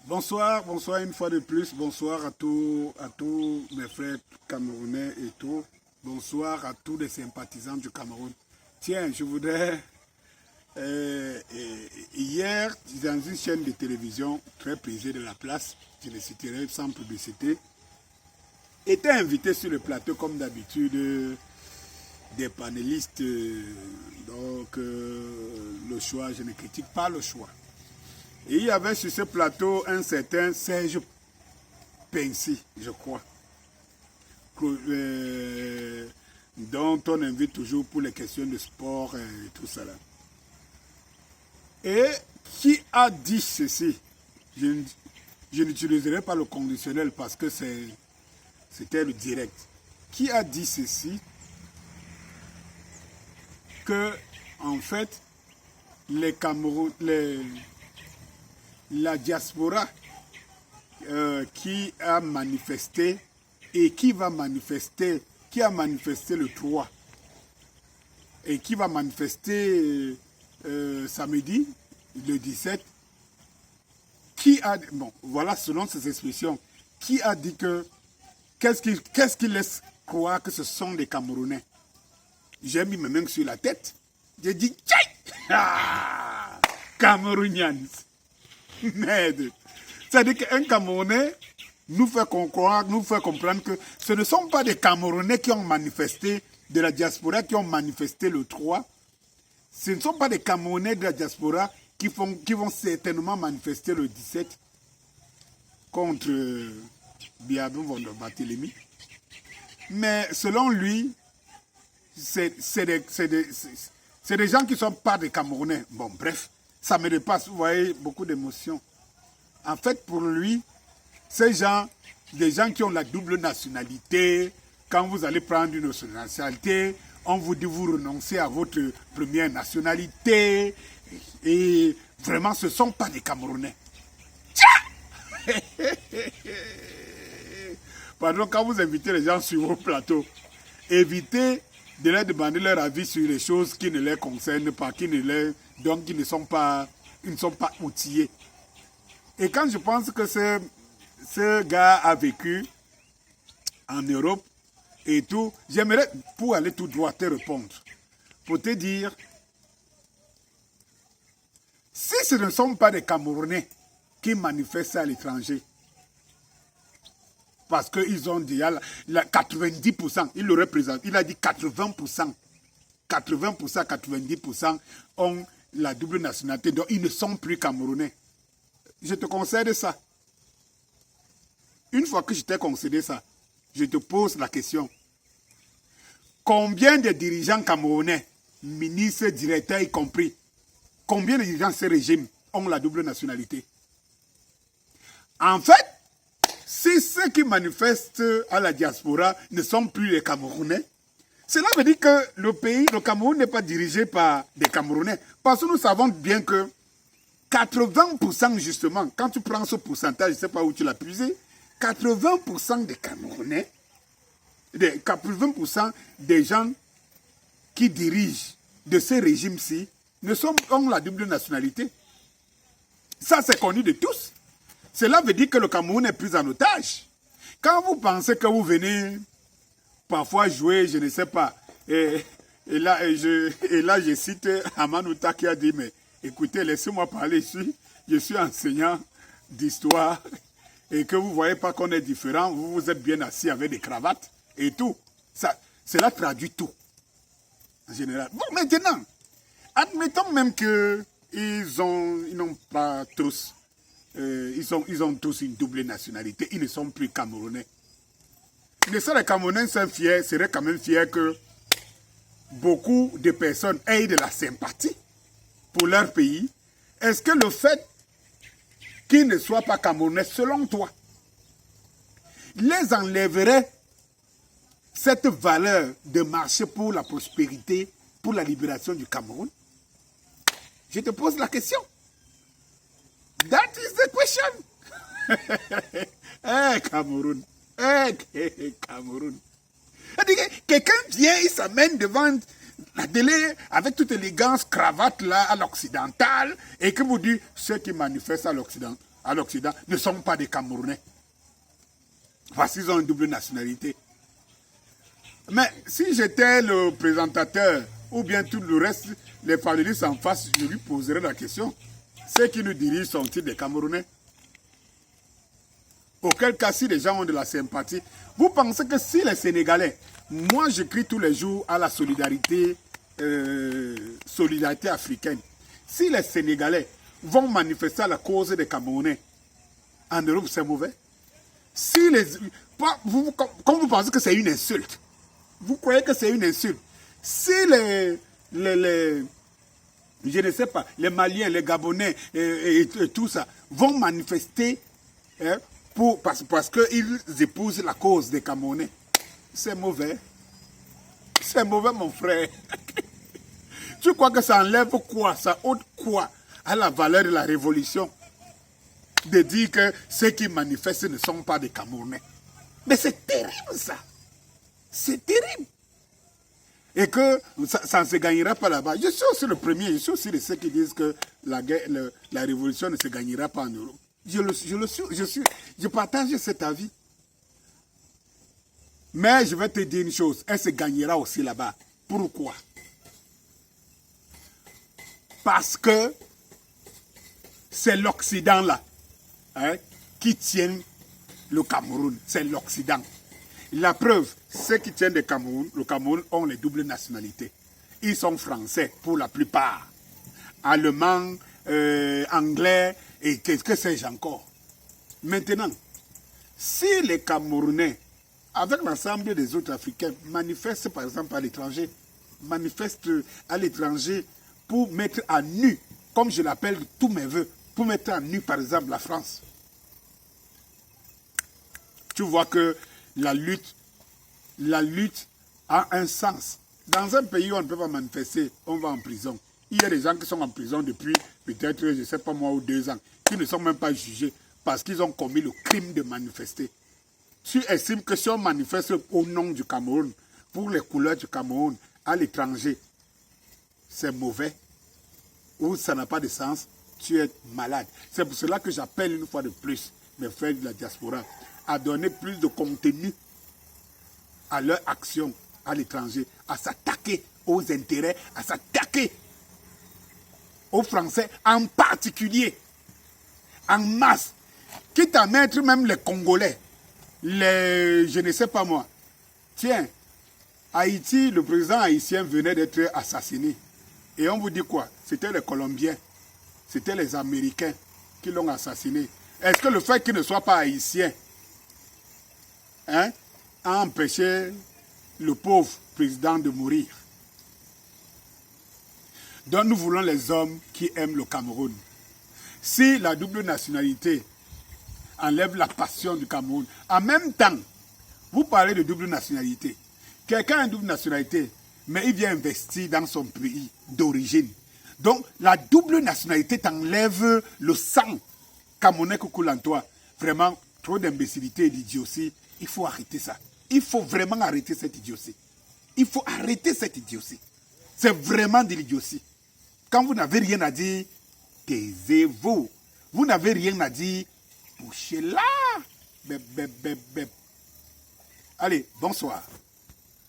Bonsoir, bonsoir une fois de plus. Bonsoir à tous mes frères camerounais et tout. Bonsoir à tous les sympathisants du Cameroun. Tiens, je voudrais... hier, dans une chaîne de télévision très prisée de la place, je le citerai sans publicité, était invité sur le plateau comme d'habitude des panélistes. Le choix, je ne critique pas le choix. Et il y avait sur ce plateau un certain Serge Pensy, je crois, dont on invite toujours pour les questions de sport et tout ça là. Et qui a dit ceci? Je n'utiliserai pas le conditionnel parce que c'était le direct. Qui a dit ceci? Que, en fait, la diaspora qui a manifesté et qui va manifester, qui a manifesté le 3 et qui va manifester samedi, le 17, qui a, bon, voilà, selon ces expressions, qui a dit que, qu'est-ce qui laisse croire que ce sont des Camerounais? J'ai mis mes mains sur la tête, j'ai dit, ah, Camerounians. Merde. C'est-à-dire qu'un Camerounais nous fait comprendre que ce ne sont pas des Camerounais qui ont manifesté, de la diaspora qui ont manifesté le 3. Ce ne sont pas des Camerounais de la diaspora qui vont certainement manifester le 17 contre Biabou Barthélemy. Mais selon lui, c'est des gens qui ne sont pas des Camerounais. Bon, bref, ça me dépasse, vous voyez, beaucoup d'émotions. En fait, pour lui, ces gens, des gens qui ont la double nationalité, quand vous allez prendre une autre nationalité, on vous dit vous renoncez à votre première nationalité. Et vraiment, ce ne sont pas des Camerounais. Pardon, quand vous invitez les gens sur vos plateaux, évitez de leur demander leur avis sur les choses qui ne les concernent pas, donc qui ne sont pas outillés. Et quand je pense que ce gars a vécu en Europe et tout, j'aimerais, pour aller tout droit, te répondre. Pour te dire, si ce ne sont pas des Camerounais qui manifestent à l'étranger, parce qu'ils ont déjà 90%, il le représente, il a dit 80%, 90% ont la double nationalité, donc ils ne sont plus Camerounais. Je te concède ça. Une fois que je t'ai concédé ça, je te pose la question. Combien de dirigeants camerounais, ministres, directeurs y compris, combien de dirigeants de ce régime ont la double nationalité? En fait, si ceux qui manifestent à la diaspora ne sont plus les Camerounais, cela veut dire que le Cameroun n'est pas dirigé par des Camerounais. Parce que nous savons bien que 80% justement, quand tu prends ce pourcentage, je ne sais pas où tu l'as puisé, 80% des Camerounais, 80% des gens qui dirigent de ce régime-ci ont la double nationalité. Ça, c'est connu de tous. Cela veut dire que le Cameroun est pris en otage. Quand vous pensez que vous venez parfois jouer, je ne sais pas, et là, je cite Amanouta qui a dit, mais écoutez, laissez-moi parler ici, je suis enseignant d'histoire, et que vous ne voyez pas qu'on est différent, vous êtes bien assis avec des cravates et tout. Cela traduit tout, en général. Bon, maintenant, admettons même qu'ils n'ont pas tous, ils ont tous une double nationalité, ils ne sont plus Camerounais. Les seuls Camerounais seraient quand même fiers que beaucoup de personnes aient de la sympathie pour leur pays. Est-ce que le fait qu'ils ne soient pas Camerounais, selon toi, les enlèverait cette valeur de marcher pour la prospérité, pour la libération du Cameroun? Je te pose la question. That is the question. Hey, Cameroun. Hey, Cameroun. Quelqu'un vient, il s'amène devant la télé, avec toute élégance, cravate là, à l'occidental, et que vous dites, ceux qui manifestent à l'Occident ne sont pas des Camerounais. Parce qu'ils ont une double nationalité. Mais si j'étais le présentateur, ou bien tout le reste, les panélistes en face, je lui poserais la question. Ceux qui nous dirigent sont-ils des Camerounais? Auquel cas, si les gens ont de la sympathie, vous pensez que si les Sénégalais, moi j'écris tous les jours à la solidarité africaine, si les Sénégalais vont manifester à la cause des Camerounais, en Europe c'est mauvais. Si les, comme vous pensez que c'est une insulte, vous croyez que c'est une insulte. Si je ne sais pas, les Maliens, les Gabonais et tout ça vont manifester parce qu'ils épousent la cause des Camerounais, c'est mauvais. C'est mauvais, mon frère. Tu crois que ça enlève quoi? Ça ôte quoi à la valeur de la révolution? De dire que ceux qui manifestent ne sont pas des Camerounais. Mais c'est terrible ça. C'est terrible. Et que ça ne se gagnera pas là-bas. Je suis aussi le premier, je suis aussi de ceux qui disent que la révolution ne se gagnera pas en Europe. Je partage cet avis. Mais je vais te dire une chose, elle se gagnera aussi là-bas. Pourquoi? Parce que c'est l'Occident là qui tient le Cameroun. C'est l'Occident. La preuve, ceux qui tiennent le Cameroun ont les doubles nationalités. Ils sont français pour la plupart. Allemands, anglais et que sais-je encore. Maintenant, si les Camerounais, avec l'ensemble des autres Africains, manifestent par exemple à l'étranger, pour mettre à nu, comme je l'appelle tous mes voeux, pour mettre à nu par exemple la France. Tu vois que la lutte a un sens. Dans un pays où on ne peut pas manifester, on va en prison. Il y a des gens qui sont en prison depuis peut-être, je ne sais pas moi, ou 2 ans, qui ne sont même pas jugés parce qu'ils ont commis le crime de manifester. Tu estimes que si on manifeste au nom du Cameroun, pour les couleurs du Cameroun, à l'étranger, c'est mauvais, ou ça n'a pas de sens, tu es malade. C'est pour cela que j'appelle une fois de plus mes frères de la diaspora à donner plus de contenu à leur action à l'étranger, à s'attaquer aux intérêts, à s'attaquer aux Français en particulier, en masse, quitte à mettre même les Congolais, je ne sais pas moi. Tiens, Haïti, le président haïtien venait d'être assassiné. Et on vous dit quoi? C'était les Colombiens, c'était les Américains qui l'ont assassiné. Est-ce que le fait qu'il ne soit pas haïtien a empêché le pauvre président de mourir? Donc nous voulons les hommes qui aiment le Cameroun. Si la double nationalité enlève la passion du Cameroun, en même temps, vous parlez de double nationalité. Quelqu'un a une double nationalité, mais il vient investir dans son pays d'origine. Donc la double nationalité t'enlève le sang camerounais qui coule en toi. Vraiment, trop d'imbécilité et d'idiotie. Il faut arrêter ça. Il faut vraiment arrêter cette idiotie. Il faut arrêter cette idiotie. C'est vraiment de l'idiotie. Quand vous n'avez rien à dire, taisez-vous. Vous n'avez rien à dire, bouchez-la. Allez, bonsoir.